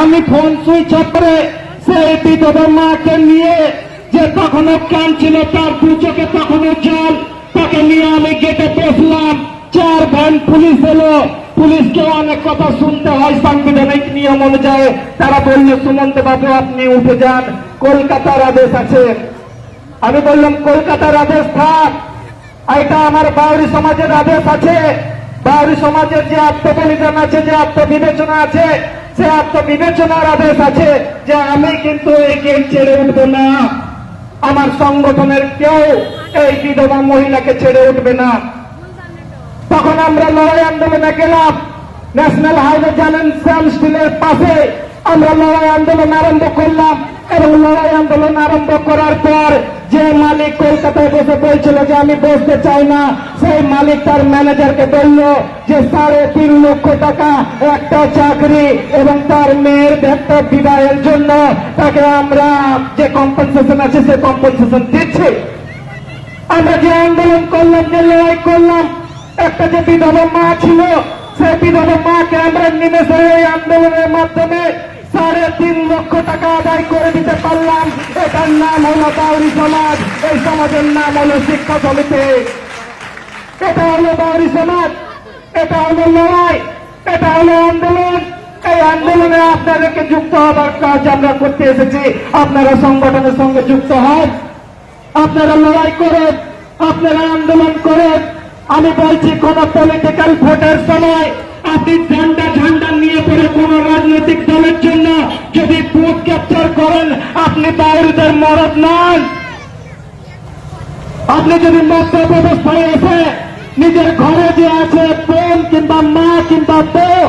আমি phone switch off করে সেই বিধবা মাকে নিয়ে, যে তখনও কাঁদছিল, তার দু চোখে তখনও জল, তাকে নিয়ে আমি গেটে বসলাম। 4 ভ্যান পুলিশ এলো। পুলিশকে অনেক কথা শুনতে হয় সাংবিধানিক নিয়ম অনুযায়ী। তারা বলল, সুমন্ত বাবু আপনি উঠে যান, কলকাতার আদেশ আছে। আমি বললাম, কলকাতার আদেশ থাক, এটা আমার বাউরি সমাজের আদেশ আছে। বাউরি সমাজের যে আত্মবলিদান আছে, যে আত্মবিবেচনা আছে, সে আত্মবিবেচনার আদেশ আছে যে আমি কিন্তু এই গেট ছেড়ে উঠবো না। আমার সংগঠনের কেউ এই বিধবা মহিলাকে ছেড়ে উঠবে না। তখন আমরা লড়াই আন্দোলনে গেলাম। ন্যাশনাল হাইওয়ে জানেন, শ্যাম স্টিলের পাশে আমরা লড়াই আন্দোলন আরম্ভ করলাম। এবং লড়াই আন্দোলন আরম্ভ করার পর যে মালিক কলকাতায় বসে বলছিল যে আমি বসতে চাই না, সেই মালিক তার ম্যানেজারকে বলল যে 3.5 লক্ষ টাকা একটা চাকরি এবং তার মেয়ের একটা বিবাহের জন্য তাকে আমরা যে কম্পেনসেশন আছে সে কম্পেনসেশন দিচ্ছি। আমরা যে আন্দোলন করলাম, যে লড়াই করলাম, একটা যে বিধবা মা ছিল, সেই বিধবা মাকে আমরা নিমেষে এই আন্দোলনের মাধ্যমে 3.5 লক্ষ টাকা আদায় করে দিতে পারলাম। এটার নাম হলো বাউরি সমাজ। এই সমাজের নাম হলো শিক্ষা সমিতি। এটা হলো বাউরি সমাজ, এটা হলো লড়াই, এটা হলো আন্দোলন। এই আন্দোলনে আপনাদেরকে যুক্ত হবার কাজ আমরা করতে এসেছি। আপনারা সংগঠনের সঙ্গে যুক্ত হন, আপনারা লড়াই করেন, আপনারা আন্দোলন করেন। আমি বলছি, কোন পলিটিক্যাল ভোটের সময় আপনি ঝান্ডা নিয়ে পড়ে কোন রাজনৈতিক দলের জন্য যদি বুথ ক্যাপচার করেন, আপনি বাউরিদের মরদ নন। আপনি যদি মধ্য ব্যবস্থায় এসে নিজের ঘরে যে আছে বোন কিংবা মা কিংবা বউ,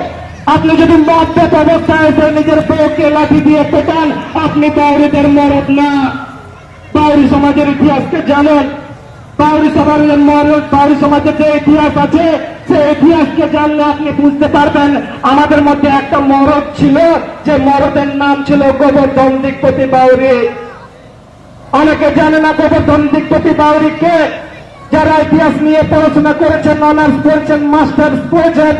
আপনি যদি মধ্য ব্যবস্থায় এসে নিজের বউকে লাঠি দিয়ে পেটান, আপনি বাউরিদের মরদ না। বাউরি সমাজের ইতিহাসকে জানেন, বাউরি সমাজের যে ইতিহাস আছে, সেই ইতিহাসকে জানলে আপনি বুঝতে পারবেন আমাদের মধ্যে একটা মরদ ছিল, যে মরদের নাম ছিল গোবর্ধন দিকপতি বাউরি। অনেকে জানে না গোবর্ধন দিকপতি বাউরিকে। যারা ইতিহাস নিয়ে পড়াশোনা করেছেন, অনার্স পড়েছেন, মাস্টার্স পড়েছেন,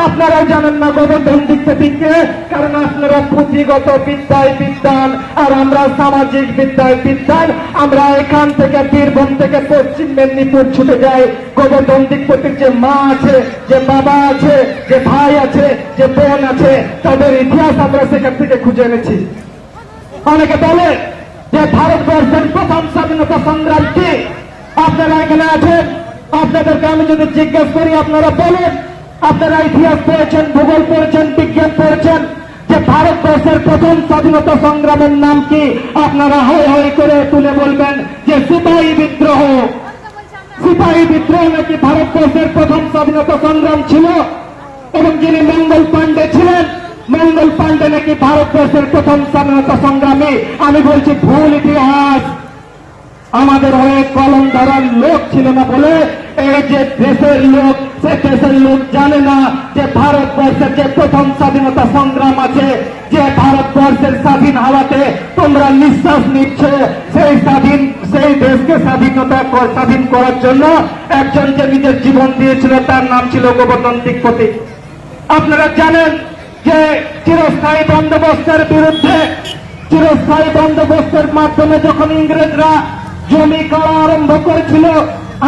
আপনারাও জানেন না গোবর্ধন দিকপতিকে। কারণ আপনারা পুঁথিগত বিদ্যায় বিদ্যান, আর আমরা সামাজিক বিদ্যায় বিদ্যান। আমরা এখান থেকে বীরভূম থেকে পশ্চিম মেদিনীপুর ছুটে যাই। গোবর্ধন দিকপতির যে মা আছে, যে বাবা আছে, যে ভাই আছে, যে বোন আছে, তাদের ইতিহাস আমরা সেখান থেকে খুঁজে এনেছি। অনেকে বলে যে ভারতবর্ষের প্রথম স্বাধীনতা সংগ্রাম কি? আপনারা এখানে আছেন, আপনাদেরকে আমি যদি জিজ্ঞেস করি, আপনারা বলেন আপনারা ইতিহাস পড়েছেন, ভূগোল পড়েছেন, বিজ্ঞান পড়েছেন, যে ভারতবর্ষের প্রথম স্বাধীনতা সংগ্রামের নাম কি? আপনারা হই হই করে তুলে বলবেন যে সিপাহী বিদ্রোহ। সিপাহী বিদ্রোহ নাকি ভারতবর্ষের প্রথম স্বাধীনতা সংগ্রাম ছিল। এবং যিনি মঙ্গল পাণ্ডে ছিলেন, মঙ্গল পাণ্ডে নাকি ভারতবর্ষের প্রথম স্বাধীনতা সংগ্রামী। আমি বলছি ভুল ইতিহাস। আমাদের হয়ে কলম ধরার লোক ছিল না বলে এই যে দেশের লোক, সে দেশের লোক জানে না যে ভারতবর্ষের যে প্রথম স্বাধীনতা সংগ্রাম আছে, যে ভারতবর্ষের স্বাধীন হাওয়াতে তোমরা নিঃশ্বাস নিচ্ছ, সেই দেশকে স্বাধীন করার জন্য একজন যে নিজের জীবন দিয়েছিল, তার নাম ছিল গোবর্ধন দিকপতি। আপনারা জানেন যে চিরস্থায়ী বন্দোবস্তের বিরুদ্ধে, চিরস্থায়ী বন্দোবস্তের মাধ্যমে যখন ইংরেজরা জমি কাটা আরম্ভ করেছিল,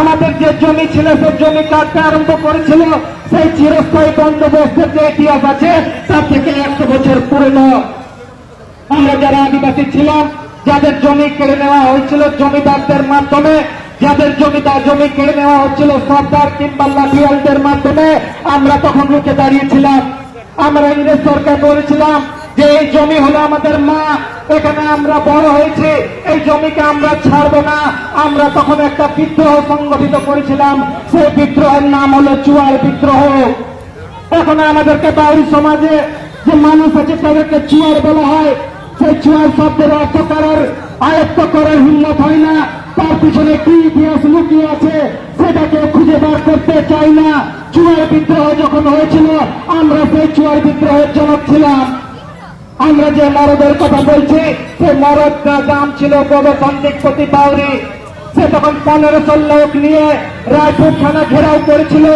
আমাদের যে জমি ছিল সে জমি কাটতে আরম্ভ করেছিল, সেই চিরস্থায়ী বন্দোবস্তের যে ইতিহাস আছে তার থেকে 100 বছর পুরনো। আমরা যারা আদিবাসী ছিলাম, যাদের জমি কেড়ে নেওয়া হয়েছিল জমিদারদের মাধ্যমে, যাদের জমি কেড়ে নেওয়া হচ্ছিল সর্দার কিংবা লাঠিয়ালদের মাধ্যমে, আমরা তখন রুখে দাঁড়িয়েছিলাম। আমরা ইংরেজ সরকার বলেছিলাম যে এই জমি হলো আমাদের মা, এখানে আমরা বড় হয়েছি, এই জমিকে আমরা ছাড়বো না। আমরা তখন একটা বিদ্রোহ সংগঠিত করেছিলাম, সেই বিদ্রোহের নাম হলো চুয়ার বিদ্রোহ। এখন আমাদেরকে বাউরি সমাজে যে মানুষ আছে তাদেরকে চুয়ার বলা হয়। সেই চুয়ার শব্দের অর্থ করার, আয়ত্ত করার হিম্মত হয় না। তার পিছনে কি ইতিহাস লুকিয়ে আছে সেটাকে খুঁজে বার করতে চাই না। চুয়ার বিদ্রোহ যখন হয়েছিল, আমরা সেই চুয়ার বিদ্রোহের জনক ছিলাম। আমরা যে মরদের কথা বলছি, সেই মরদটার নাম ছিল গোবর্ধন দিকপতি বাউরি। সে তখন 1500 লোক নিয়ে রায়পুর থানা ঘেরাও করেছিল,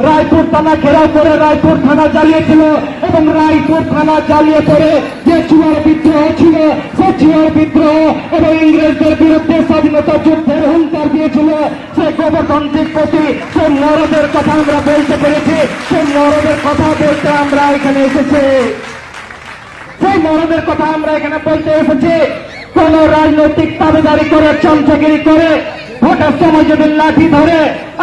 রায়পুর থানা ঘেরাও করে রায়পুর থানা জ্বালিয়েছিল এবং রায়পুর থানা জ্বালিয়ে পড়ে যে চুয়ার বিদ্রোহ ছিল সে চুয়ার বিদ্রোহ এবং ইংরেজদের বিরুদ্ধে স্বাধীনতা যুদ্ধের হুঙ্কার দিয়েছিল, সে গণতান্ত্রিক প্রতি সে মরদের কথা আমরা বলতে পেরেছি, সেই মরদের কথা বলতে আমরা এখানে এসেছি, সেই মরদের কথা আমরা এখানে বলতে এসেছি। কোন রাজনৈতিক দাবিদারি করে চমচাগিরি করে ভোটের সময় যদি লাঠি ধরে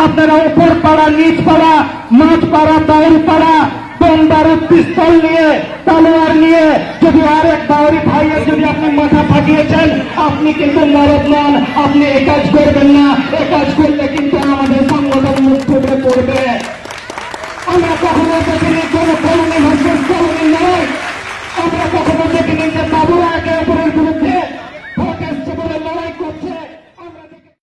আপনারা উপর পাড়া নিচ পাড়া মাঝ পাড়া দাউরি পাড়া বোমবারুদ পিস্তল নিয়ে তলোয়ার নিয়ে যদি আরেক দাউরি ভাইয়ের যদি আপনি মাথা ফাটিয়েছেন আপনি কিন্তু মরদ নন, আপনি এ কাজ করবেন না, এ কাজ করলে কিন্তু